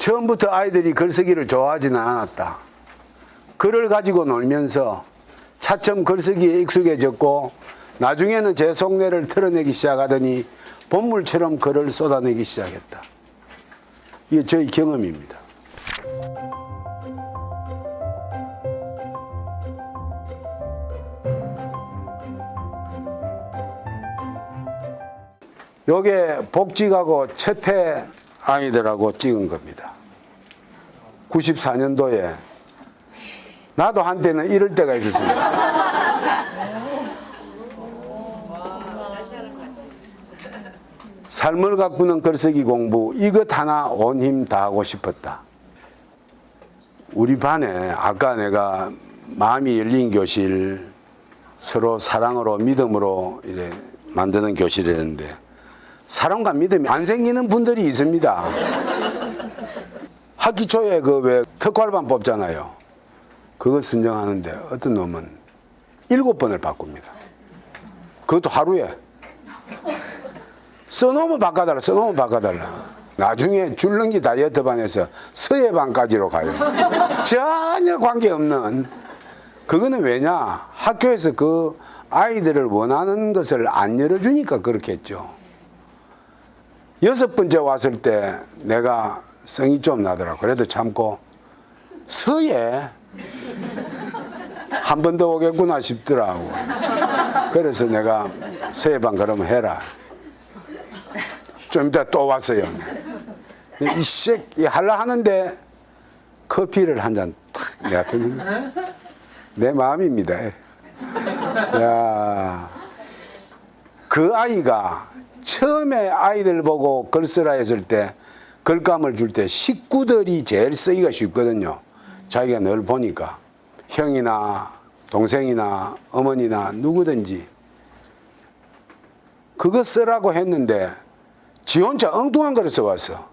처음부터 아이들이 글쓰기를 좋아하지는 않았다. 글을 가지고 놀면서 차츰 글쓰기에 익숙해졌고 나중에는 제 속내를 털어내기 시작하더니 본물처럼 글을 쏟아내기 시작했다. 이게 저희 경험입니다. 요게 복직하고 첫해 아이들하고 찍은 겁니다. 94년도에 나도 한때는 이럴 때가 있었습니다. 삶을 가꾸는 글쓰기 공부 이것 하나 온 힘 다하고 싶었다. 우리 반에 아까 내가 마음이 열린 교실, 서로 사랑으로 믿음으로 이래 만드는 교실이었는데 사랑과 믿음이 안 생기는 분들이 있습니다. 학기 초에 그 왜 특활반 뽑잖아요. 그거 선정하는데 어떤 놈은 7번을 바꿉니다. 그것도 하루에. 써놓으면 바꿔달라, 써놓으면 바꿔달라. 나중에 줄넘기 다이어트 반에서 서예반까지로 가요. 전혀 관계없는. 그거는 왜냐? 학교에서 그 아이들을 원하는 것을 안 열어주니까 그렇겠죠. 6번째 왔을 때 내가 성이 좀 나더라고. 그래도 참고 서예 한 번 더 오겠구나 싶더라고. 그래서 내가 서예반 그러면 해라. 좀 이따 또 왔어요. 이 할라 하는데 커피를 한 잔 탁 내가 들면 내 마음입니다. 야, 그 아이가 처음에 아이들 보고 글 쓰라 했을 때 글감을 줄 때 식구들이 제일 쓰기가 쉽거든요. 자기가 늘 보니까 형이나 동생이나 어머니나 누구든지 그거 쓰라고 했는데 지 혼자 엉뚱한 거를 써왔어.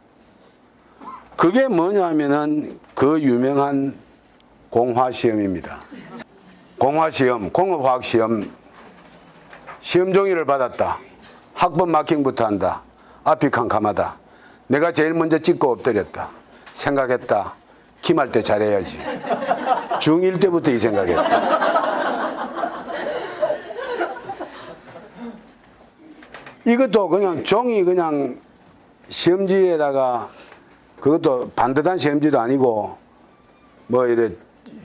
그게 뭐냐면은 그 유명한 공화시험입니다. 공화시험, 공업화학시험 시험 종이를 받았다. 학번 마킹부터 한다. 앞이 캄캄하다. 내가 제일 먼저 찍고 엎드렸다. 생각했다. 기말 때 잘해야지. 중1 때부터 이 생각했다. 이것도 그냥 종이 그냥 시험지에다가 그것도 반듯한 시험지도 아니고 뭐 이래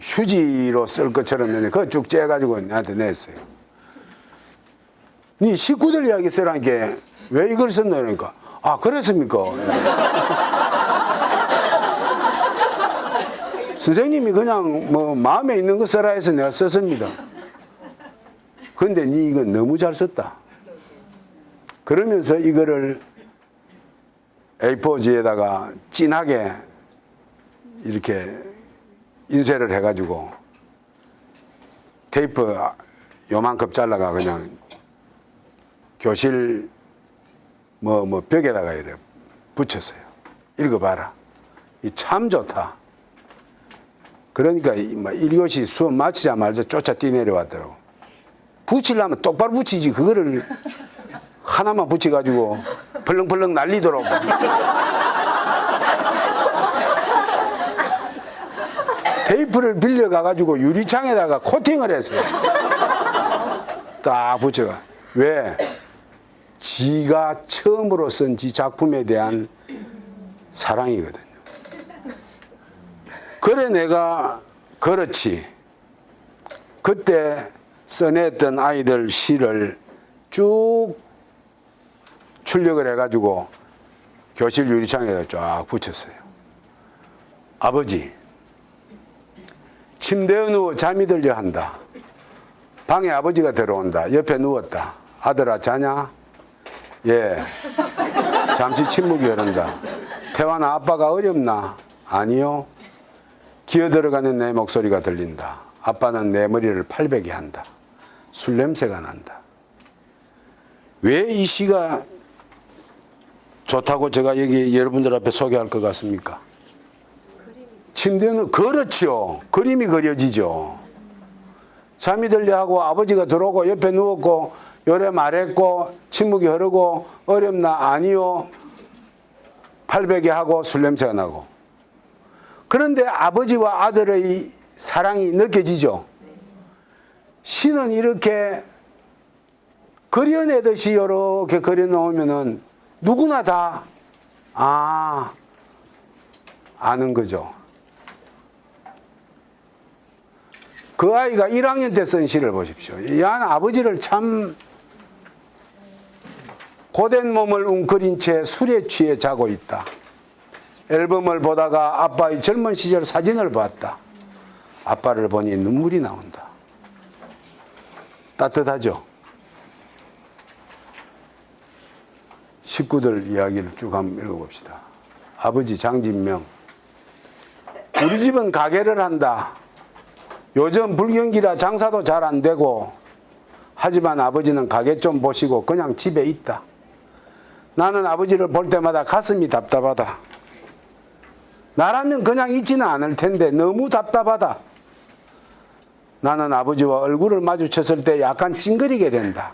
휴지로 쓸 것처럼 그거 쭉 째가지고 나한테 냈어요. 네 식구들 이야기 쓰라니까 왜 이걸 썼노? 그러니까 아 그랬습니까? 선생님이 그냥 뭐 마음에 있는 거 써라 해서 내가 썼습니다. 그런데 네 이거 너무 잘 썼다. 그러면서 이거를 A4지에다가 진하게 이렇게 인쇄를 해가지고 테이프 요만큼 잘라가 그냥 교실 뭐 벽에다가 이렇게 붙였어요. 읽어봐라. 이 참 좋다. 그러니까 1교시 수업 마치자마자 쫓아 뛰내려왔더라고. 붙이려면 똑바로 붙이지 그거를 하나만 붙여가지고 벌렁벌렁 날리더라고. 테이프를 빌려가가지고 유리창에다가 코팅을 했어요. 딱 붙여가. 왜? 지가 처음으로 쓴 지 작품에 대한 사랑이거든요. 그래 내가 그렇지. 그때 써냈던 아이들 시를 쭉 출력을 해가지고 교실 유리창에다 쫙 붙였어요. 아버지, 침대에 누워 잠이 들려 한다. 방에 아버지가 들어온다. 옆에 누웠다. 아들아 자냐? 예. 잠시 침묵이 흐른다. 태환아 아빠가 어렵나? 아니요. 기어 들어가는 내 목소리가 들린다. 아빠는 내 머리를 팔베개 한다. 술 냄새가 난다. 왜 이 시가 좋다고 제가 여기 여러분들 앞에 소개할 것 같습니까? 침대는 그렇죠. 그림이 그려지죠. 잠이 들려 하고 아버지가 들어오고 옆에 누웠고 요래 말했고 침묵이 흐르고 어렵나? 아니요. 팔베개 하고 술 냄새가 나고 그런데 아버지와 아들의 사랑이 느껴지죠. 시는 이렇게 그려내듯이 이렇게 그려놓으면은 누구나 다 아는 거죠. 그 아이가 1학년 때 쓴 시를 보십시오. 이 아버지를 참 고된 몸을 웅크린 채 술에 취해 자고 있다. 앨범을 보다가 아빠의 젊은 시절 사진을 봤다. 아빠를 보니 눈물이 나온다. 따뜻하죠? 식구들 이야기를 쭉 한번 읽어봅시다. 아버지 장진명. 우리 집은 가게를 한다. 요즘 불경기라 장사도 잘 안 되고, 하지만 아버지는 가게 좀 보시고 그냥 집에 있다. 나는 아버지를 볼 때마다 가슴이 답답하다. 나라면 그냥 있지는 않을 텐데 너무 답답하다. 나는 아버지와 얼굴을 마주쳤을 때 약간 찡그리게 된다.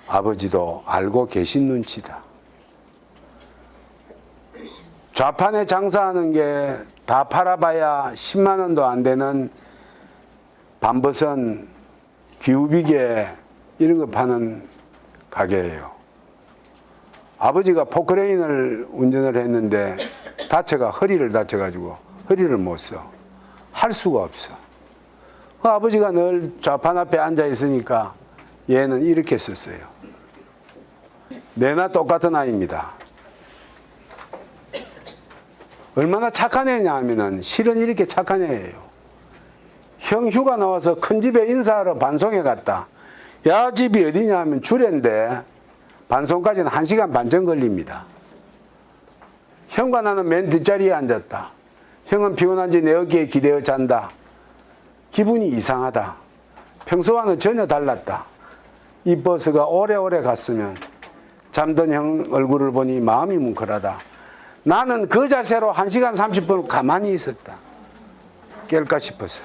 아버지도 알고 계신 눈치다. 좌판에 장사하는 게 다 팔아봐야 10만 원도 안 되는 반버선, 기우비계 이런 거 파는 가게예요. 아버지가 포크레인을 운전을 했는데 허리를 다쳐가지고 허리를 못 써. 할 수가 없어. 그 아버지가 늘 좌판 앞에 앉아 있으니까 얘는 이렇게 썼어요. 내나 똑같은 아이입니다. 얼마나 착한 애냐 하면은 실은 이렇게 착한 애예요. 형 휴가 나와서 큰 집에 인사하러 반송에 갔다. 야, 집이 어디냐 하면 주례인데 반송까지는 1시간 반 전 걸립니다. 형과 나는 맨 뒷자리에 앉았다. 형은 피곤한지 내 어깨에 기대어 잔다. 기분이 이상하다. 평소와는 전혀 달랐다. 이 버스가 오래오래 갔으면 잠든 형 얼굴을 보니 마음이 뭉클하다. 나는 그 자세로 1시간 30분 가만히 있었다. 깰까 싶어서.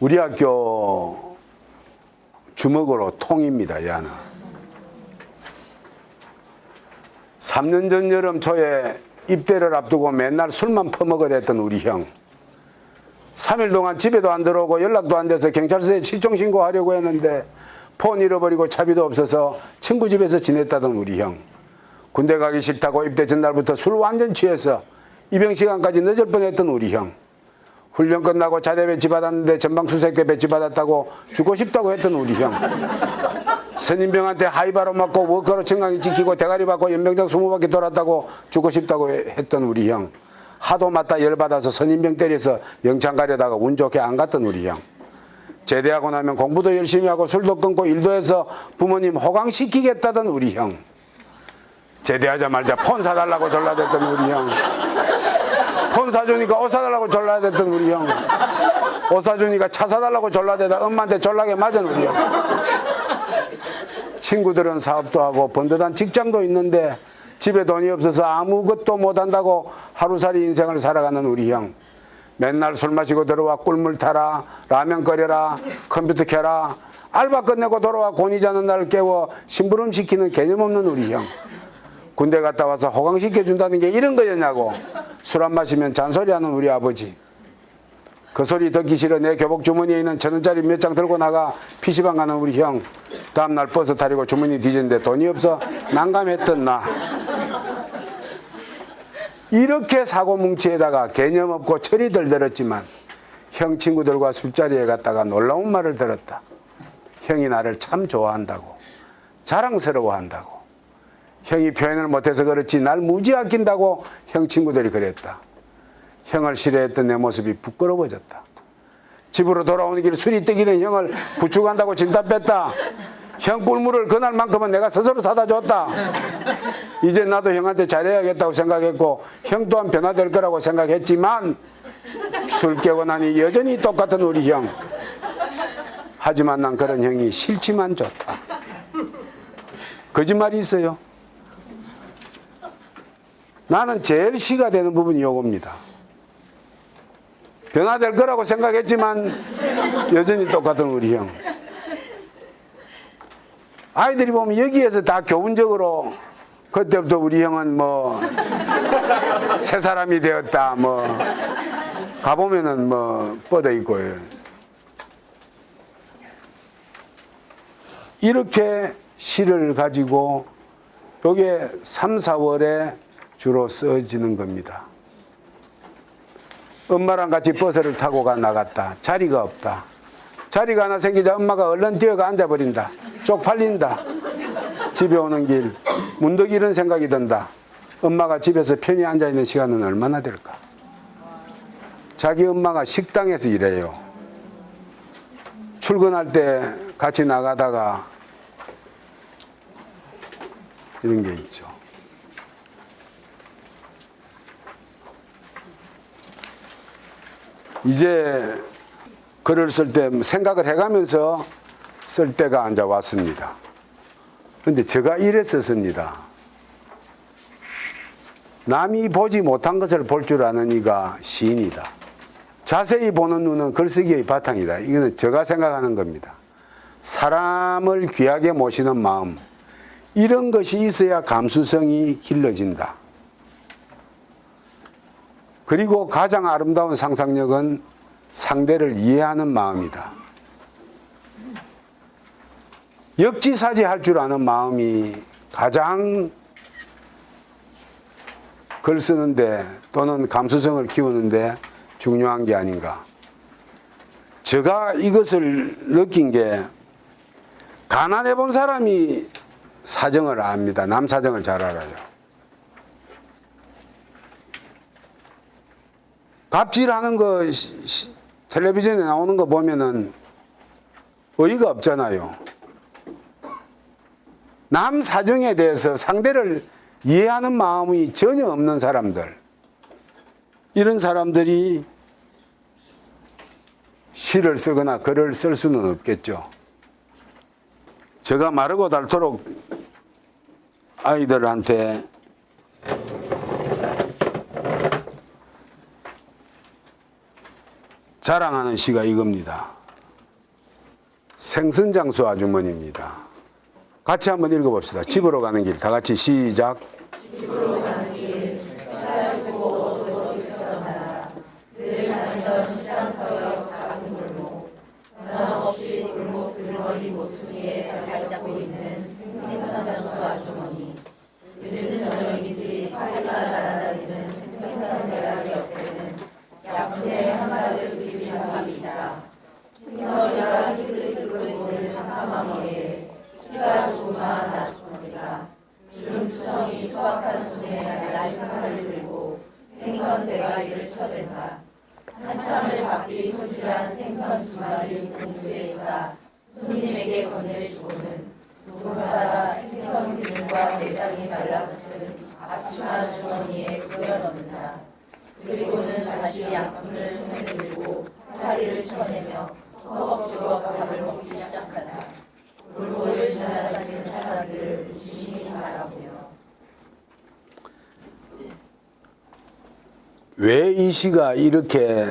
우리 학교 주먹으로 통입니다. 야는 3년 전 여름 초에 입대를 앞두고 맨날 술만 퍼먹어댔던 우리 형. 3일 동안 집에도 안 들어오고 연락도 안 돼서 경찰서에 실종 신고하려고 했는데 폰 잃어버리고 차비도 없어서 친구 집에서 지냈다던 우리 형. 군대 가기 싫다고 입대 전날부터 술 완전 취해서 입영 시간까지 늦을 뻔했던 우리 형. 훈련 끝나고 자대 배치 받았는데 전방수색대 배치 받았다고 죽고 싶다고 했던 우리 형. 선임병한테 하이바로 맞고 워커로 청강이 찍히고 대가리 받고 연병장 20바퀴 돌았다고 죽고 싶다고 했던 우리 형. 하도 맞다 열받아서 선임병 때려서 영창 가려다가 운 좋게 안 갔던 우리 형. 제대하고 나면 공부도 열심히 하고 술도 끊고 일도 해서 부모님 호강시키겠다던 우리 형. 제대하자마자 폰 사달라고 졸라댔던 우리 형. 폰 사주니까 옷 사달라고 졸라댔던 우리 형. 옷 사주니까 차 사달라고 졸라대다 엄마한테 졸라게 맞은 우리 형. 친구들은 사업도 하고 번듯한 직장도 있는데 집에 돈이 없어서 아무것도 못한다고 하루살이 인생을 살아가는 우리 형. 맨날 술 마시고 들어와 꿀물 타라, 라면 끓여라, 컴퓨터 켜라, 알바 끝내고 돌아와 곤이 자는 날 깨워 심부름 시키는 개념 없는 우리 형. 군대 갔다 와서 호강시켜준다는 게 이런 거였냐고 술 안 마시면 잔소리하는 우리 아버지. 그 소리 듣기 싫어 내 교복 주머니에 있는 1,000원짜리 몇 장 들고 나가 PC방 가는 우리 형. 다음날 버스 타려고 주머니 뒤졌는데 돈이 없어 난감했던 나. 이렇게 사고뭉치에다가 개념 없고 철이들 들었지만 형 친구들과 술자리에 갔다가 놀라운 말을 들었다. 형이 나를 참 좋아한다고, 자랑스러워한다고. 형이 표현을 못해서 그렇지 날 무지 아낀다고 형 친구들이 그랬다. 형을 싫어했던 내 모습이 부끄러워졌다. 집으로 돌아오는 길 술이 땡기는 형을 부축한다고 진땀 뺐다. 형 꿀물을 그날만큼은 내가 스스로 타다 줬다. 이제 나도 형한테 잘해야겠다고 생각했고 형 또한 변화될 거라고 생각했지만 술 깨고 나니 여전히 똑같은 우리 형. 하지만 난 그런 형이 싫지만 좋다. 거짓말이 있어요. 나는 제일 시가 되는 부분이 요겁니다. 변화될 거라고 생각했지만 여전히 똑같은 우리 형. 아이들이 보면 여기에서 다 교훈적으로 그때부터 우리 형은 뭐 새 사람이 되었다 뭐 가보면은 뭐 뻗어 있고 이렇게 시를 가지고 요게 3, 4월에 주로 써지는 겁니다. 엄마랑 같이 버스를 타고 나갔다. 자리가 없다. 자리가 하나 생기자 엄마가 얼른 뛰어가 앉아버린다. 쪽팔린다. 집에 오는 길 문득 이런 생각이 든다. 엄마가 집에서 편히 앉아있는 시간은 얼마나 될까? 자기 엄마가 식당에서 일해요. 출근할 때 같이 나가다가 이런 게 있죠. 이제 글을 쓸 때 생각을 해가면서 쓸 때가 앉아 왔습니다. 그런데 제가 이래 썼습니다. 남이 보지 못한 것을 볼 줄 아는 이가 시인이다. 자세히 보는 눈은 글쓰기의 바탕이다. 이거는 제가 생각하는 겁니다. 사람을 귀하게 모시는 마음, 이런 것이 있어야 감수성이 길러진다. 그리고 가장 아름다운 상상력은 상대를 이해하는 마음이다. 역지사지할 줄 아는 마음이 가장 글 쓰는데 또는 감수성을 키우는데 중요한 게 아닌가. 제가 이것을 느낀 게 가난해 본 사람이 사정을 압니다. 남 사정을 잘 알아요. 갑질하는 거 텔레비전에 나오는 거 보면은 어이가 없잖아요. 남 사정에 대해서 상대를 이해하는 마음이 전혀 없는 사람들, 이런 사람들이 시를 쓰거나 글을 쓸 수는 없겠죠. 제가 마르고 닳도록 아이들한테 자랑하는 시가 이겁니다. 생선장수 아주머니입니다. 같이 한번 읽어봅시다. 집으로 가는 길. 다 같이 시작. 집으로 가는 길, 가지고 어둠 있었나. 늘 다니던 시장터역 작은 골목. 변함없이 골목 들머리 모퉁이에 잘 잡고 있는 생선장수 아주머니. 늦은 저녁이지 파리가 날아다니는 생선 대가리 옆에는 약분에 한가득 비빈 밥이 있다. 흰머리가 희끗희끗 보이는 까마머리에 키가 조그마한 아주머니가 주름투성이 투박한 손에 낡은 칼을 들고 생선 대가리를 쳐댄다. 한참을 바삐 손질한 생선 두 마리를 공주에 싸 손님에게 건네주고는 누군가가 생선 기름과 내장이 말라붙은 앞치마 주머니에 그려 넣는다. 그리고는 다시 양푼을 손에 들고 파리를 쳐내며 허벅지고 밥을 먹기 시작한다. 골목을 지나다니는 사람들을 유심히 바라보며. 왜 이 시가 이렇게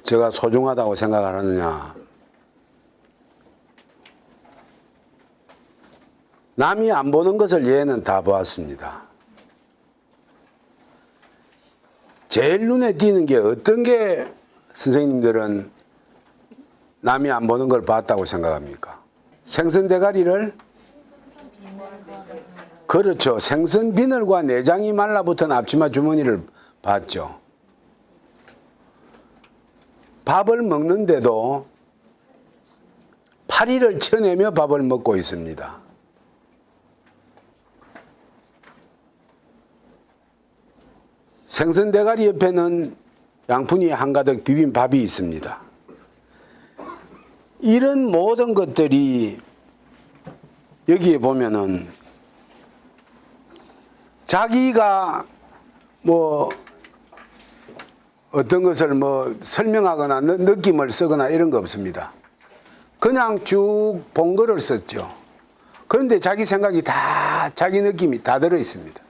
제가 소중하다고 생각을 하느냐. 남이 안 보는 것을 얘는 다 보았습니다. 제일 눈에 띄는 게 어떤 게 선생님들은 남이 안 보는 걸 봤다고 생각합니까? 생선 대가리를, 그렇죠. 생선 비늘과 내장이 말라붙은 앞치마 주머니를 봤죠. 밥을 먹는데도 파리를 쳐내며 밥을 먹고 있습니다. 생선 대가리 옆에는 양푼이 한가득 비빈 밥이 있습니다. 이런 모든 것들이 여기에 보면은 자기가 뭐 어떤 것을 뭐 설명하거나 느낌을 쓰거나 이런 거 없습니다. 그냥 쭉 본 거를 썼죠. 그런데 자기 생각이 다, 자기 느낌이 다 들어 있습니다.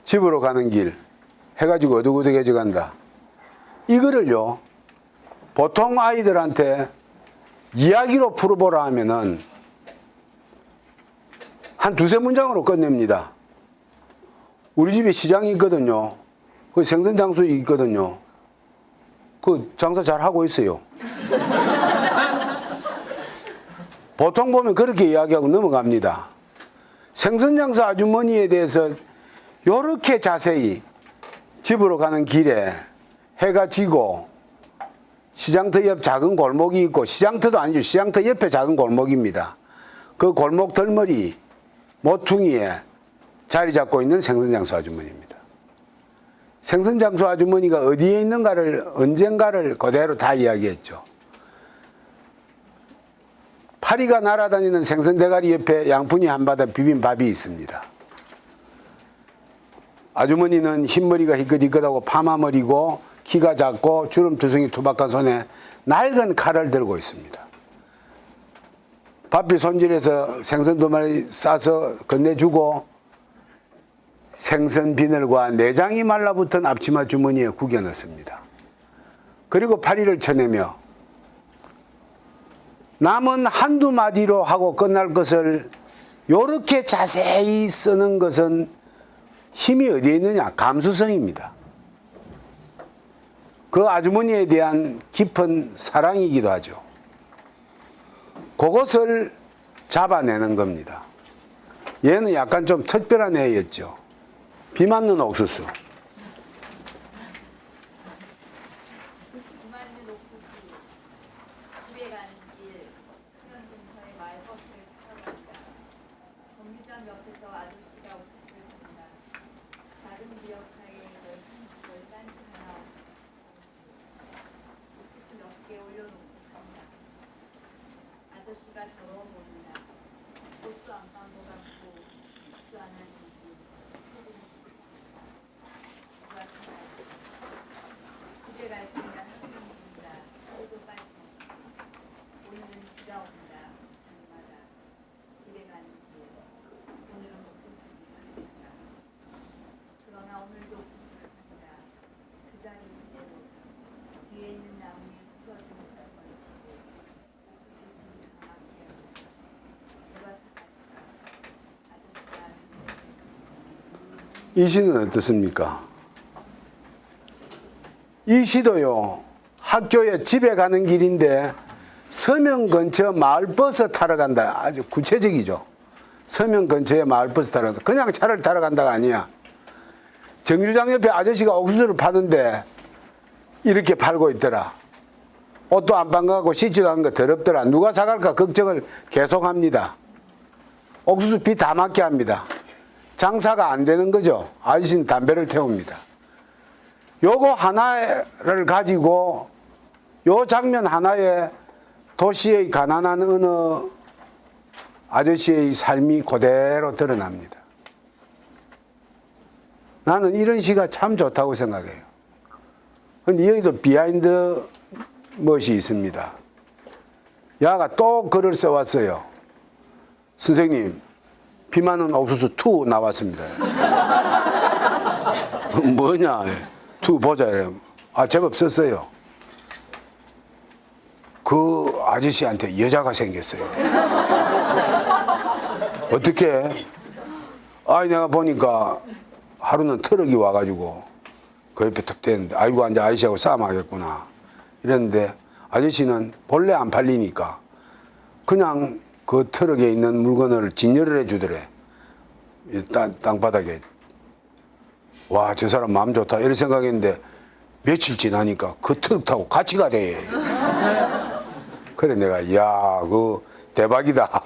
집으로 가는 길, 해가지고 어둑어둑해져 간다. 이거를요, 보통 아이들한테 이야기로 풀어보라 하면은 한 두세 문장으로 끝냅니다. 우리 집에 시장이 있거든요. 그 생선 장수 있거든요. 그 장사 잘 하고 있어요. 보통 보면 그렇게 이야기하고 넘어갑니다. 생선 장사 아주머니에 대해서 이렇게 자세히 집으로 가는 길에 해가 지고 시장터 옆 작은 골목이 있고, 시장터도 아니죠. 시장터 옆에 작은 골목입니다. 그 골목 덜머리 모퉁이에 자리 잡고 있는 생선장수 아주머니입니다. 생선장수 아주머니가 어디에 있는가를 언젠가를 그대로 다 이야기했죠. 파리가 날아다니는 생선대가리 옆에 양푼이 한바닥 비빈 밥이 있습니다. 아주머니는 흰머리가 희끗희끗하고 파마머리고 키가 작고 주름투성이 투박한 손에 낡은 칼을 들고 있습니다. 밥이 손질해서 생선 2마리 싸서 건네주고 생선 비늘과 내장이 말라붙은 앞치마 주머니에 구겨 넣습니다. 그리고 파리를 쳐내며 남은 한두 마디로 하고 끝날 것을 이렇게 자세히 쓰는 것은 힘이 어디에 있느냐? 감수성입니다. 그 아주머니에 대한 깊은 사랑이기도 하죠. 그것을 잡아내는 겁니다. 얘는 약간 좀 특별한 애였죠. 비 맞는 옥수수. 집에 가는 길 서면 근처에 마을버스를 타고 간다. 정류장 옆에서 아저씨가 옥수수를 판다. 작은 기역하에 널 딴지 하나 옥수수 몇 개 올려놓고 판다. 아저씨가 더러워 보인다. 옷도 안 빤 것 같고 춥지도 않았는지 속은 누가 잘 집에 갈 때가 항상 보인다. 하루도 빠짐없이 오늘은 비가 온다. 장마다 집에 가는 길 오늘은 옥수수를 판다. 그러나 오늘도 옥수수를 판다. 그 자리 그대로 뒤에 있는 나무에 부서진 옷을 걸치고 옥수수 비를 강하게 한다. 누가 사갈까? 아저씨가 이 시는 어떻습니까? 이 시도요, 학교에 집에 가는 길인데 서면 근처 마을버스 타러 간다. 아주 구체적이죠. 서면 근처에 마을버스 타러 간다. 그냥 차를 타러 간다가 아니야. 정류장 옆에 아저씨가 옥수수를 파는데 이렇게 팔고 있더라. 옷도 안 반가고 씻지도 않은 거 더럽더라. 누가 사갈까 걱정을 계속합니다. 옥수수 비 다 맞게 합니다. 장사가 안 되는 거죠. 아저씨는 담배를 태웁니다. 요거 하나를 가지고 요 장면 하나에 도시의 가난한 어느 아저씨의 삶이 그대로 드러납니다. 나는 이런 시가 참 좋다고 생각해요. 근데 여기도 비하인드 멋이 있습니다. 야가 또 글을 써왔어요. 선생님, 비 맞는 옥수수 2 나왔습니다. 뭐냐? 2 보자. 아, 제법 썼어요. 그 아저씨한테 여자가 생겼어요. 어떻게? 아니, 내가 보니까 하루는 트럭이 와가지고 그 옆에 탁 대는데, 아이고, 이제 아저씨하고 싸움하겠구나. 이랬는데, 아저씨는 본래 안 팔리니까 그냥 그 트럭에 있는 물건을 진열을 해주더래. 땅바닥에. 와, 저 사람 마음 좋다. 이런 생각했는데, 며칠 지나니까 그 트럭 타고 같이 가대. 그래, 내가, 이야, 그 대박이다.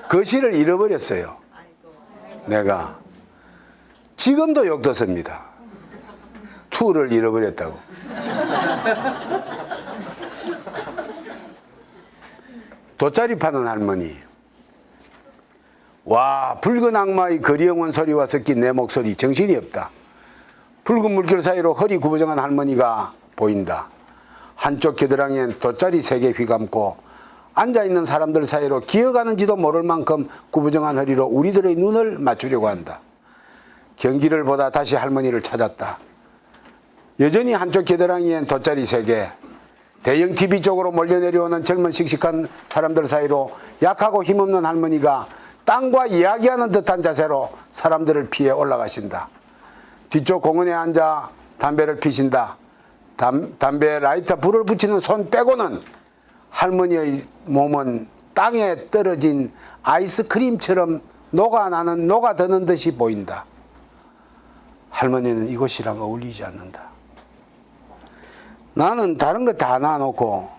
그 시를 잃어버렸어요. 내가. 지금도 욕 듣습니다. 2를 잃어버렸다고. 돗자리 파는 할머니. 와, 붉은 악마의 거리영원 소리와 섞인 내 목소리, 정신이 없다. 붉은 물결 사이로 허리 구부정한 할머니가 보인다. 한쪽 겨드랑이엔 돗자리 3개 휘감고 앉아있는 사람들 사이로 기어가는지도 모를 만큼 구부정한 허리로 우리들의 눈을 맞추려고 한다. 경기를 보다 다시 할머니를 찾았다. 여전히 한쪽 겨드랑이엔 돗자리 3개, 대형 TV 쪽으로 몰려 내려오는 젊은 씩씩한 사람들 사이로 약하고 힘없는 할머니가 땅과 이야기하는 듯한 자세로 사람들을 피해 올라가신다. 뒤쪽 공원에 앉아 담배를 피신다. 담배에 라이터 불을 붙이는 손 빼고는 할머니의 몸은 땅에 떨어진 아이스크림처럼 녹아드는 듯이 보인다. 할머니는 이곳이랑 어울리지 않는다. 나는 다른 거 다 놔놓고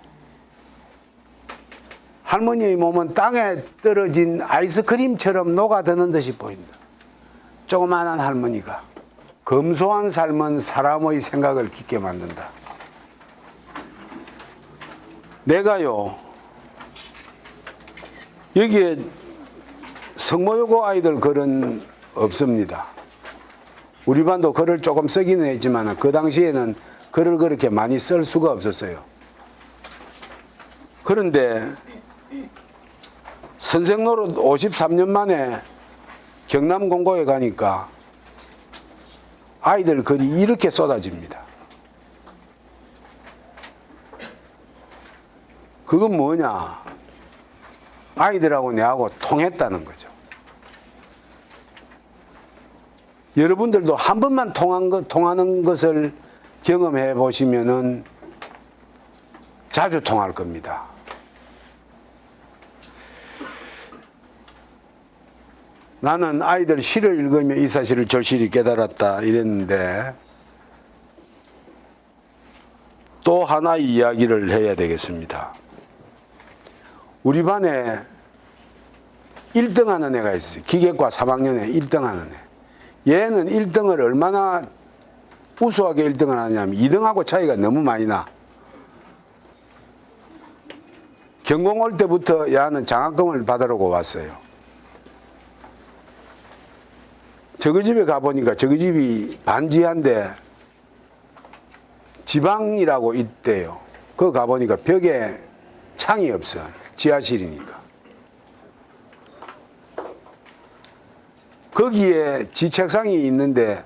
할머니의 몸은 땅에 떨어진 아이스크림처럼 녹아드는 듯이 보인다. 조그마한 할머니가 검소한 삶은 사람의 생각을 깊게 만든다. 내가요, 여기에 성모여고 아이들 글은 없습니다. 우리 반도 글을 조금 쓰기는 했지만 그 당시에는 글을 그렇게 많이 쓸 수가 없었어요. 그런데 선생 노릇 53년 만에 경남공고에 가니까 아이들 글이 이렇게 쏟아집니다. 그건 뭐냐? 아이들하고 내하고 통했다는 거죠. 여러분들도 한 번만 통하는 것을 경험해 보시면은 자주 통할 겁니다. 나는 아이들 시를 읽으며 이 사실을 절실히 깨달았다 이랬는데 또 하나의 이야기를 해야 되겠습니다. 우리 반에 1등 하는 애가 있어요. 기계과 3학년에 1등 하는 애. 얘는 1등을 얼마나 우수하게 1등을 하냐면 2등하고 차이가 너무 많이 나. 경공 올 때부터 얘는 장학금을 받으려고 왔어요. 저그 집에 가보니까 저그 집이 반지한데 지방이라고 있대요. 그거 가보니까 벽에 창이 없어. 지하실이니까. 거기에 지 책상이 있는데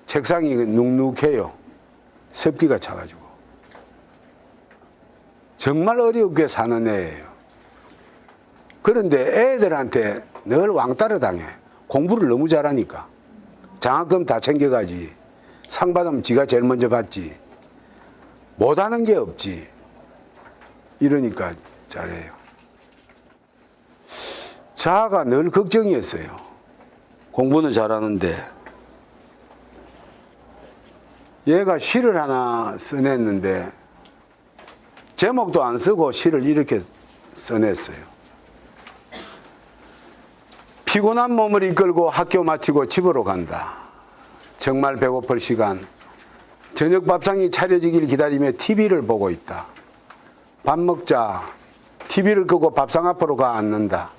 책상이 눅눅해요. 습기가 차가지고. 정말 어렵게 사는 애예요. 그런데 애들한테 늘 왕따를 당해. 공부를 너무 잘하니까. 장학금 다 챙겨가지. 상 받으면 지가 제일 먼저 받지. 못하는 게 없지. 이러니까 잘해요. 자아가 늘 걱정이었어요. 공부는 잘하는데 얘가 시를 하나 써냈는데 제목도 안 쓰고 시를 이렇게 써냈어요. 피곤한 몸을 이끌고 학교 마치고 집으로 간다. 정말 배고플 시간. 저녁 밥상이 차려지길 기다리며 TV를 보고 있다. 밥 먹자. TV를 끄고 밥상 앞으로 가 앉는다.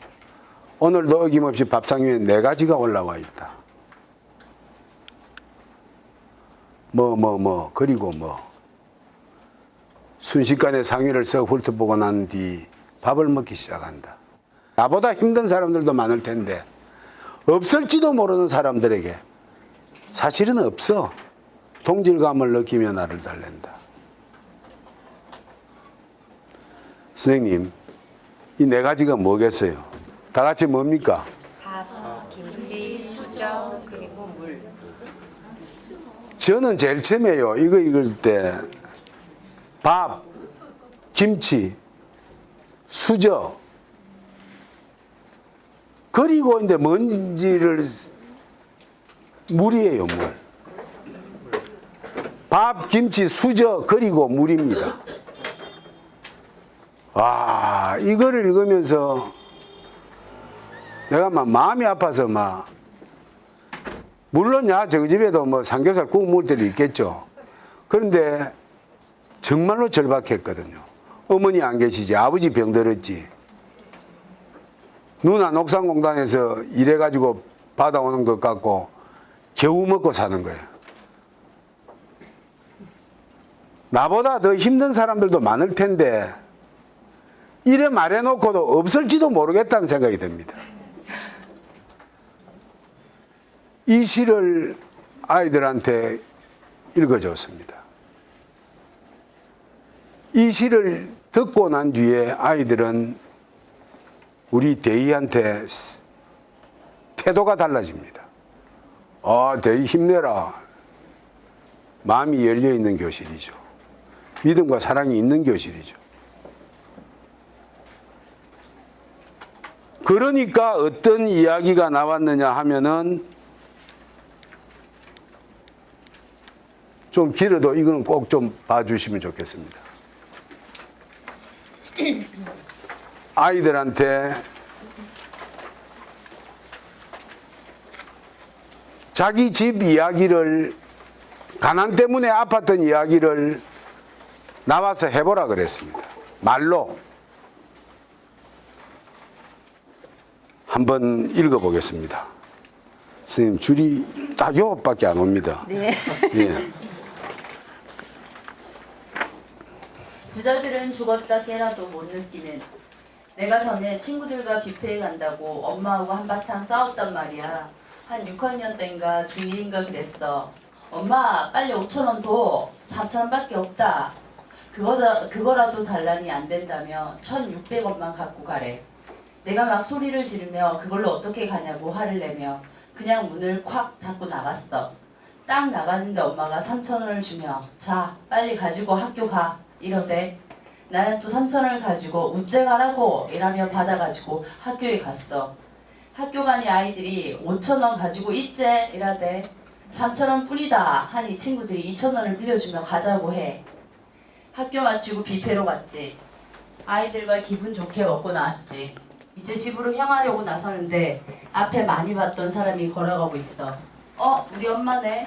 오늘도 어김없이 밥상 위에 4가지가 올라와 있다. 그리고 순식간에 상위를 썩 훑어보고 난 뒤 밥을 먹기 시작한다. 나보다 힘든 사람들도 많을 텐데 없을지도 모르는 사람들에게 사실은 없어. 동질감을 느끼며 나를 달랜다. 선생님, 이 4가지가 뭐겠어요? 다 같이 뭡니까? 밥, 김치, 수저, 그리고 물. 저는 제일 처음에요. 이거 읽을 때 밥, 김치, 수저 그리고 이제 뭔지를 물이에요, 물. 밥, 김치, 수저 그리고 물입니다. 와, 이거를 읽으면서 내가 막 마음이 아파서 물론 저희 집에도 삼겹살 구워 먹을 때도 있겠죠. 그런데 정말로 절박했거든요. 어머니 안 계시지, 아버지 병들었지. 누나 녹산공단에서 일해가지고 받아오는 것 갖고 겨우 먹고 사는 거예요. 나보다 더 힘든 사람들도 많을 텐데 이래 말해놓고도 없을지도 모르겠다는 생각이 듭니다. 이 시를 아이들한테 읽어줬습니다. 이 시를 듣고 난 뒤에 아이들은 우리 대의한테 태도가 달라집니다. 대의 힘내라. 마음이 열려 있는 교실이죠. 믿음과 사랑이 있는 교실이죠. 그러니까 어떤 이야기가 나왔느냐 하면은 좀 길어도 이건 꼭 좀 봐주시면 좋겠습니다. 아이들한테 자기 집 이야기를, 가난 때문에 아팠던 이야기를 나와서 해보라 그랬습니다. 말로. 한번 읽어보겠습니다. 선생님, 줄이 딱 요것밖에 안 옵니다. 네. 예. 부자들은 죽었다 깨라도 못 느끼는. 내가 전에 친구들과 뷔페에 간다고 엄마하고 한바탕 싸웠단 말이야. 한 6학년 때인가 중1인가 그랬어. 엄마 빨리 5,000원 더. 4,000원밖에 없다. 그거라도 달라니 안 된다며 1,600원만 갖고 가래. 내가 막 소리를 지르며 그걸로 어떻게 가냐고 화를 내며 그냥 문을 콱 닫고 나갔어. 딱 나갔는데 엄마가 3,000원을 주며 자 빨리 가지고 학교 가 이러대. 나는 또 3,000원을 가지고 우째 가라고 이라며 받아가지고 학교에 갔어. 학교 가니 아이들이 5,000원 가지고 있제 이라대. 3,000원 뿐이다 하니 친구들이 2,000원을 빌려주며 가자고 해. 학교 마치고 뷔페로 갔지. 아이들과 기분 좋게 먹고 나왔지. 이제 집으로 향하려고 나서는데 앞에 많이 봤던 사람이 걸어가고 있어. 우리 엄마네.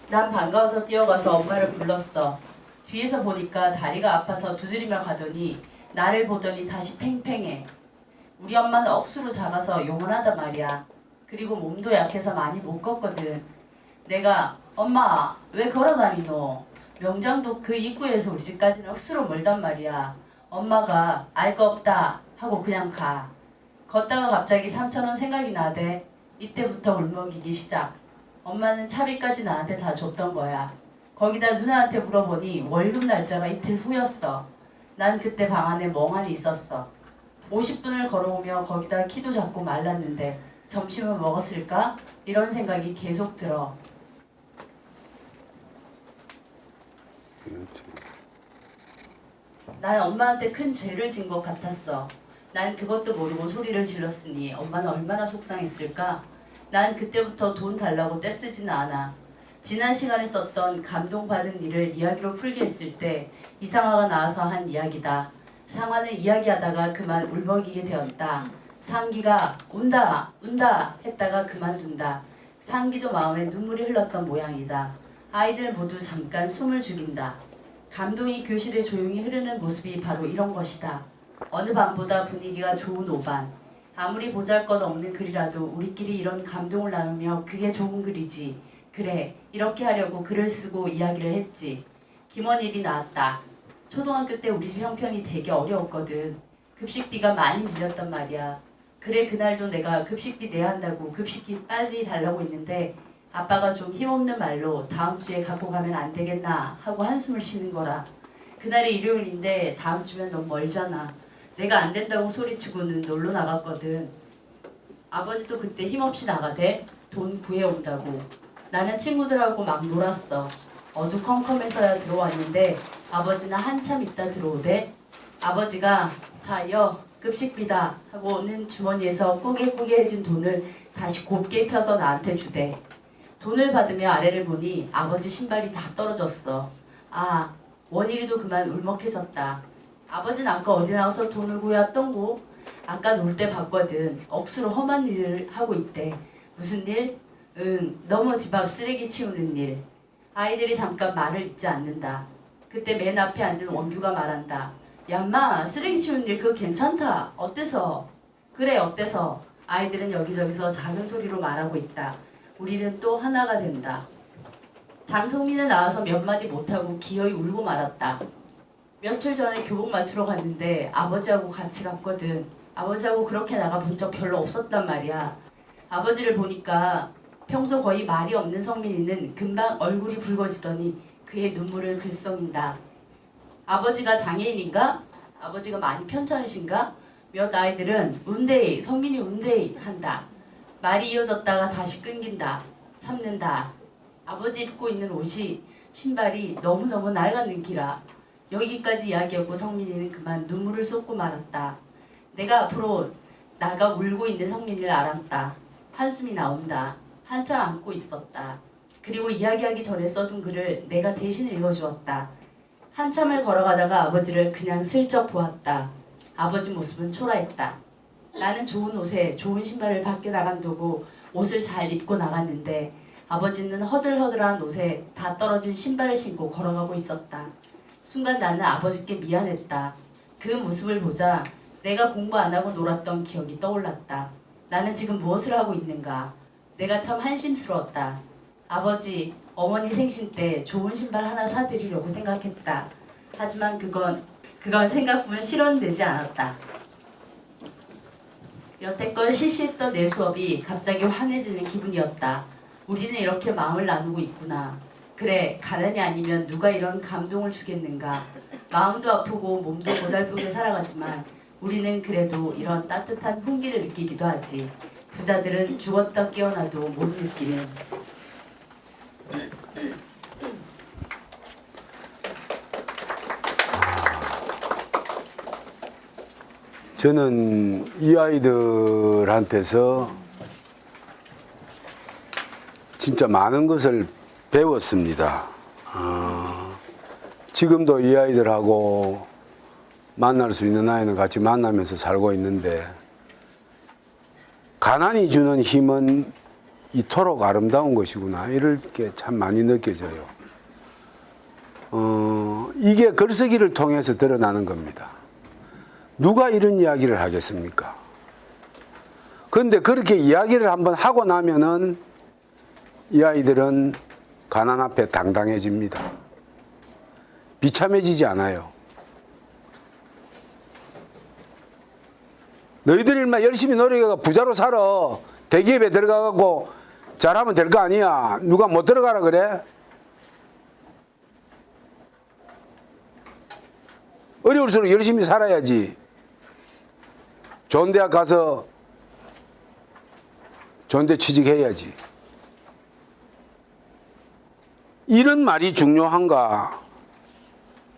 난 반가워서 뛰어가서 엄마를 불렀어. 뒤에서 보니까 다리가 아파서 두드리며 가더니 나를 보더니 다시 팽팽해. 우리 엄마는 억수로 작아서 용을 하단 말이야. 그리고 몸도 약해서 많이 못 걷거든. 내가 엄마 왜 걸어다니노? 명장도 그 입구에서 우리 집까지는 억수로 멀단 말이야. 엄마가 알 거 없다 하고 그냥 가. 걷다가 갑자기 3,000원 생각이 나대. 이때부터 울먹이기 시작. 엄마는 차비까지 나한테 다 줬던 거야. 거기다 누나한테 물어보니 월급 날짜가 이틀 후였어. 난 그때 방 안에 멍하니 있었어. 50분을 걸어오며 거기다 키도 작고 말랐는데 점심은 먹었을까? 이런 생각이 계속 들어. 난 엄마한테 큰 죄를 진 것 같았어. 난 그것도 모르고 소리를 질렀으니 엄마는 얼마나 속상했을까? 난 그때부터 돈 달라고 떼쓰지는 않아. 지난 시간에 썼던 감동받은 일을 이야기로 풀게 했을 때 이상화가 나와서 한 이야기다. 상화는 이야기하다가 그만 울먹이게 되었다. 상기가 운다 운다 했다가 그만둔다. 상기도 마음에 눈물이 흘렀던 모양이다. 아이들 모두 잠깐 숨을 죽인다. 감동이 교실에 조용히 흐르는 모습이 바로 이런 것이다. 어느 밤보다 분위기가 좋은 오반. 아무리 보잘것없는 글이라도 우리끼리 이런 감동을 나누며 그게 좋은 글이지. 그래, 이렇게 하려고 글을 쓰고 이야기를 했지. 김원일이 나왔다. 초등학교 때 우리 집 형편이 되게 어려웠거든. 급식비가 많이 밀렸단 말이야. 그래, 그날도 내가 급식비 내야 한다고 급식비 빨리 달라고 했는데 아빠가 좀 힘없는 말로 다음 주에 갖고 가면 안 되겠나 하고 한숨을 쉬는 거라. 그날이 일요일인데 다음 주면 너무 멀잖아. 내가 안 된다고 소리치고는 놀러 나갔거든. 아버지도 그때 힘없이 나가대. 돈 구해온다고. 나는 친구들하고 막 놀았어. 어두컴컴해서야 들어왔는데 아버지는 한참 있다 들어오대. 아버지가 자여 급식비다 하고는 주머니에서 꾸게꾸게해진 돈을 다시 곱게 펴서 나한테 주대. 돈을 받으며 아래를 보니 아버지 신발이 다 떨어졌어. 아, 원일이도 그만 울먹해졌다. 아버지는 아까 어디 나가서 돈을 구해왔던고? 아까 놀 때 봤거든. 억수로 험한 일을 하고 있대. 무슨 일? 너무 집 앞 쓰레기 치우는 일. 아이들이 잠깐 말을 잇지 않는다. 그때 맨 앞에 앉은 원규가 말한다. 얌마 쓰레기 치우는 일 그거 괜찮다. 어때서? 그래 어때서? 아이들은 여기저기서 작은 소리로 말하고 있다. 우리는 또 하나가 된다. 장성민은 나와서 몇 마디 못하고 기어이 울고 말았다. 며칠 전에 교복 맞추러 갔는데 아버지하고 같이 갔거든. 아버지하고 그렇게 나가본 적 별로 없었단 말이야. 아버지를 보니까 평소 거의 말이 없는 성민이는 금방 얼굴이 붉어지더니 그의 눈물을 글썽인다. 아버지가 장애인인가? 아버지가 많이 편찮으신가? 몇 아이들은 운데이, 성민이 운데이 한다. 말이 이어졌다가 다시 끊긴다. 참는다. 아버지 입고 있는 옷이 신발이 너무너무 낡았는 기라. 여기까지 이야기하고 성민이는 그만 눈물을 쏟고 말았다. 내가 앞으로 나가 울고 있는 성민이를 알았다. 한숨이 나온다. 한참 안고 있었다. 그리고 이야기하기 전에 써둔 글을 내가 대신 읽어주었다. 한참을 걸어가다가 아버지를 그냥 슬쩍 보았다. 아버지 모습은 초라했다. 나는 좋은 옷에 좋은 신발을 밖에 나간다고 옷을 잘 입고 나갔는데 아버지는 허들허들한 옷에 다 떨어진 신발을 신고 걸어가고 있었다. 순간 나는 아버지께 미안했다. 그 모습을 보자 내가 공부 안 하고 놀았던 기억이 떠올랐다. 나는 지금 무엇을 하고 있는가? 내가 참 한심스러웠다. 아버지, 어머니 생신 때 좋은 신발 하나 사드리려고 생각했다. 하지만 그건 생각보면 실현되지 않았다. 여태껏 시시했던 내 수업이 갑자기 환해지는 기분이었다. 우리는 이렇게 마음을 나누고 있구나. 그래, 가난이 아니면 누가 이런 감동을 주겠는가. 마음도 아프고 몸도 고달프게 살아가지만 우리는 그래도 이런 따뜻한 훈기를 느끼기도 하지. 부자들은 죽었다 깨어나도 못 느끼는. 저는 이 아이들한테서 진짜 많은 것을 배웠습니다. 지금도 이 아이들하고 만날 수 있는 나이는 같이 만나면서 살고 있는데 가난이 주는 힘은 이토록 아름다운 것이구나 이렇게 참 많이 느껴져요. 이게 글쓰기를 통해서 드러나는 겁니다. 누가 이런 이야기를 하겠습니까? 그런데 그렇게 이야기를 한번 하고 나면은 이 아이들은 가난 앞에 당당해집니다. 비참해지지 않아요. 너희들 일만 열심히 노력해가 부자로 살아. 대기업에 들어가고 잘하면 될 거 아니야. 누가 못 들어가라 그래? 어려울수록 열심히 살아야지. 좋은 대학 가서 좋은 데 취직해야지. 이런 말이 중요한가?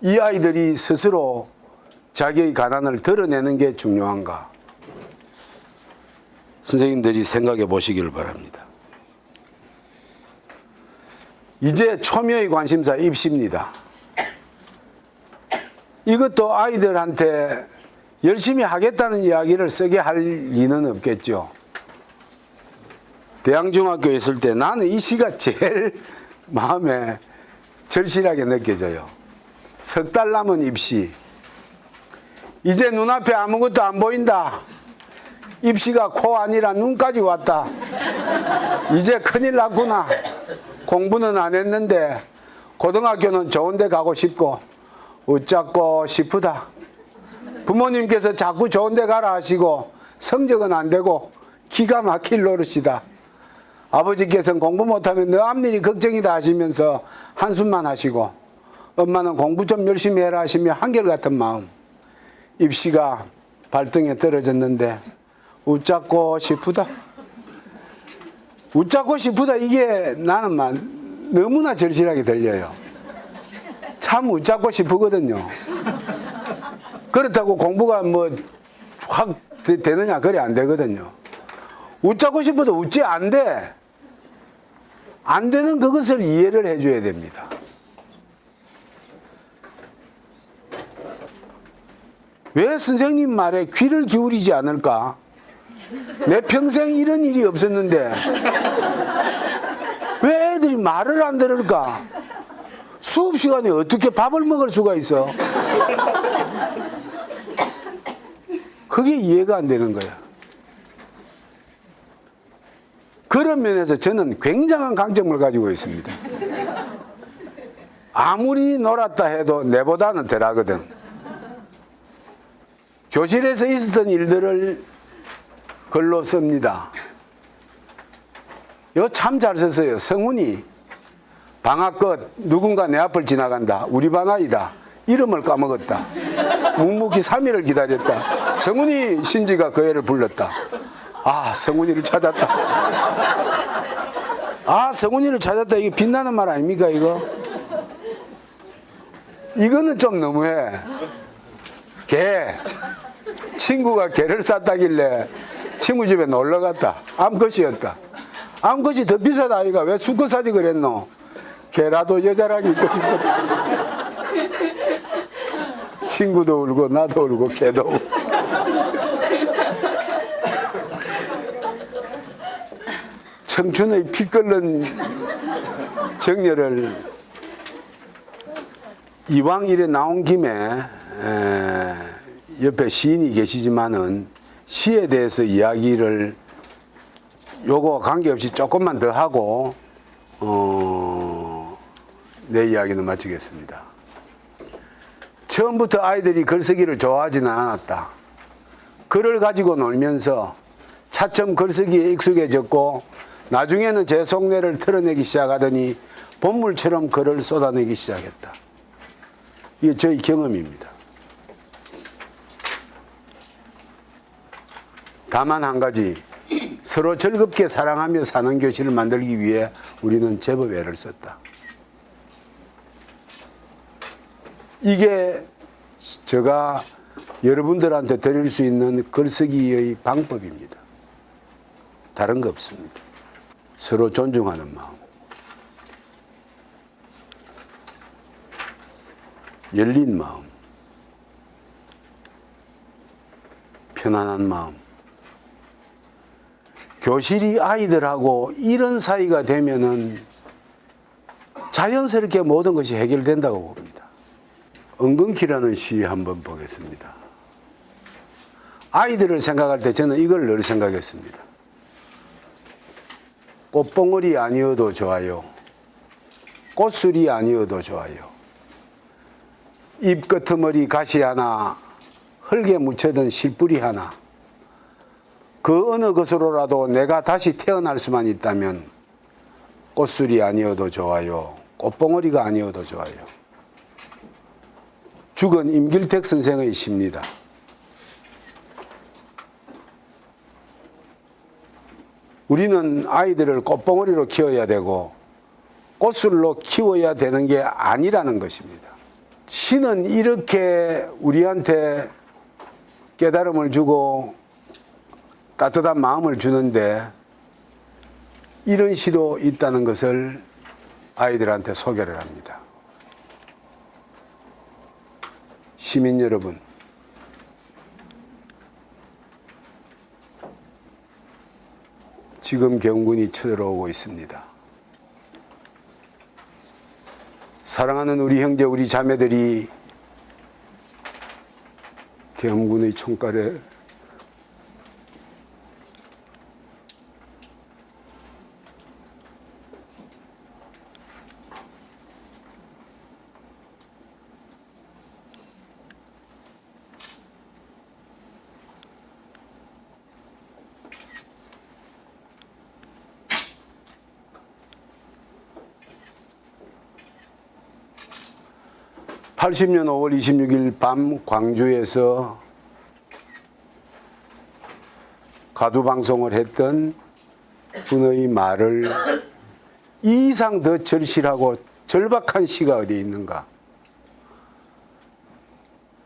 이 아이들이 스스로 자기의 가난을 드러내는 게 중요한가? 선생님들이 생각해 보시길 바랍니다. 이제 초미의 관심사 입시입니다. 이것도 아이들한테 열심히 하겠다는 이야기를 쓰게 할 리는 없겠죠. 대양중학교에 있을 때 나는 이 시가 제일 마음에 절실하게 느껴져요. 석 달 남은 입시. 이제 눈앞에 아무것도 안 보인다. 입시가 코 아니라 눈까지 왔다. 이제 큰일 났구나. 공부는 안 했는데 고등학교는 좋은 데 가고 싶고 웃잡고 싶다. 부모님께서 자꾸 좋은 데 가라 하시고 성적은 안 되고 기가 막힐 노릇이다. 아버지께서는 공부 못하면 너 앞일이 걱정이다 하시면서 한숨만 하시고 엄마는 공부 좀 열심히 해라 하시며 한결같은 마음. 입시가 발등에 떨어졌는데 웃잡고 싶다. 웃잡고 싶다 이게 나는 너무나 절실하게 들려요. 참 웃잡고 싶거든요. 그렇다고 공부가 뭐 확 되느냐 그래 안 되거든요. 웃잡고 싶어도 웃지 안 돼. 안 되는 그것을 이해를 해줘야 됩니다. 왜 선생님 말에 귀를 기울이지 않을까? 내 평생 이런 일이 없었는데 왜 애들이 말을 안 들을까? 수업 시간에 어떻게 밥을 먹을 수가 있어? 그게 이해가 안 되는 거야. 그런 면에서 저는 굉장한 강점을 가지고 있습니다. 아무리 놀았다 해도 내보다는 덜하거든. 교실에서 있었던 일들을 글로 씁니다. 이거 참 잘 썼어요. 성훈이 방학 끝 누군가 내 앞을 지나간다. 우리 반 아이다. 이름을 까먹었다. 묵묵히 3일을 기다렸다. 성훈이 신지가 그 애를 불렀다. 아, 성훈이를 찾았다. 아, 성훈이를 찾았다. 이게 빛나는 말 아닙니까, 이거? 이거는 좀 너무해. 개. 친구가 개를 쌌다길래 친구 집에 놀러 갔다. 암컷이었다. 암컷이 더 비싸다, 아이가. 왜 수컷 사지 그랬노? 개라도 여자랑 있고 싶었다. 친구도 울고 나도 울고 개도 울고. 청춘의 피 끓는 정열을 이왕 이래 나온 김에 옆에 시인이 계시지만은 시에 대해서 이야기를 요거와 관계없이 조금만 더 하고 내 이야기는 마치겠습니다. 처음부터 아이들이 글쓰기를 좋아하지는 않았다. 글을 가지고 놀면서 차츰 글쓰기에 익숙해졌고 나중에는 제 속내를 털어내기 시작하더니 본물처럼 글을 쏟아내기 시작했다. 이게 저희 경험입니다. 다만 한 가지, 서로 즐겁게 사랑하며 사는 교실을 만들기 위해 우리는 제법 애를 썼다. 이게 제가 여러분들한테 드릴 수 있는 글쓰기의 방법입니다. 다른 거 없습니다. 서로 존중하는 마음, 열린 마음, 편안한 마음. 교실이 아이들하고 이런 사이가 되면은 자연스럽게 모든 것이 해결된다고 봅니다. 은근키라는 시 한번 보겠습니다. 아이들을 생각할 때 저는 이걸 늘 생각했습니다. 꽃봉오리 아니어도 좋아요. 꽃술이 아니어도 좋아요. 잎 끄트머리 가시 하나, 흙에 묻혀든 실뿌리 하나, 그 어느 것으로라도 내가 다시 태어날 수만 있다면 꽃술이 아니어도 좋아요. 꽃봉오리가 아니어도 좋아요. 죽은 임길택 선생의 시입니다. 우리는 아이들을 꽃봉오리로 키워야 되고 꽃술로 키워야 되는 게 아니라는 것입니다. 시는 이렇게 우리한테 깨달음을 주고 따뜻한 마음을 주는데 이런 시도 있다는 것을 아이들한테 소개를 합니다. 시민 여러분, 지금 경군이 쳐들어오고 있습니다. 사랑하는 우리 형제, 우리 자매들이 경군의 총칼에 (80년 5월 26일) 밤 광주에서 가두방송을 했던 분의 말을 이 이상 더 절실하고 절박한 시가 어디 있는가,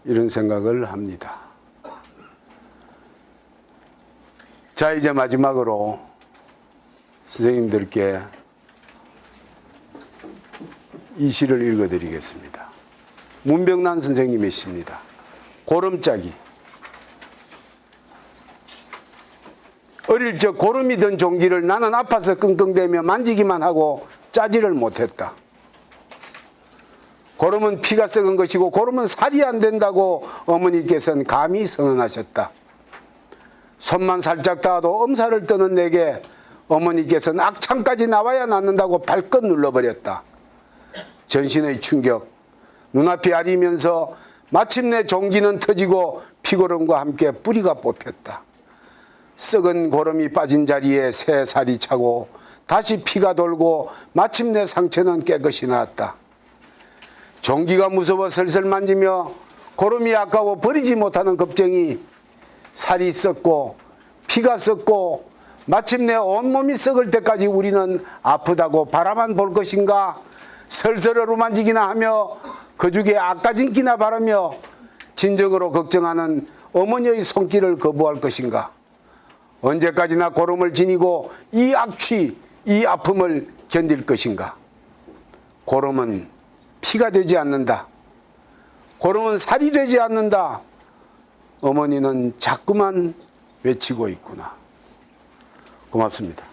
이런 생각을 합니다. 자, 이제 마지막으로 선생님들께 이 시를 읽어드리겠습니다. 문병란 선생님의 시입니다. 고름짜기. 어릴 적 고름이 든 종기를 나는 아파서 끙끙대며 만지기만 하고 짜지를 못했다. 고름은 피가 썩은 것이고 고름은 살이 안 된다고 어머니께서는 감히 선언하셨다. 손만 살짝 닿아도 엄살을 떠는 내게 어머니께서는 악창까지 나와야 낫는다고 발끝 눌러버렸다. 전신의 충격, 눈앞이 아리면서 마침내 종기는 터지고 피고름과 함께 뿌리가 뽑혔다. 썩은 고름이 빠진 자리에 새 살이 차고 다시 피가 돌고 마침내 상처는 깨끗이 나았다. 종기가 무서워 설설 만지며 고름이 아까워 버리지 못하는 겁쟁이 살이 썩고 피가 썩고 마침내 온몸이 썩을 때까지 우리는 아프다고 바라만 볼 것인가? 설설 어루만지기나 하며 거죽에 앞가진기나 바라며 진정으로 걱정하는 어머니의 손길을 거부할 것인가? 언제까지나 고름을 지니고 이 악취, 이 아픔을 견딜 것인가? 고름은 피가 되지 않는다. 고름은 살이 되지 않는다. 어머니는 자꾸만 외치고 있구나. 고맙습니다.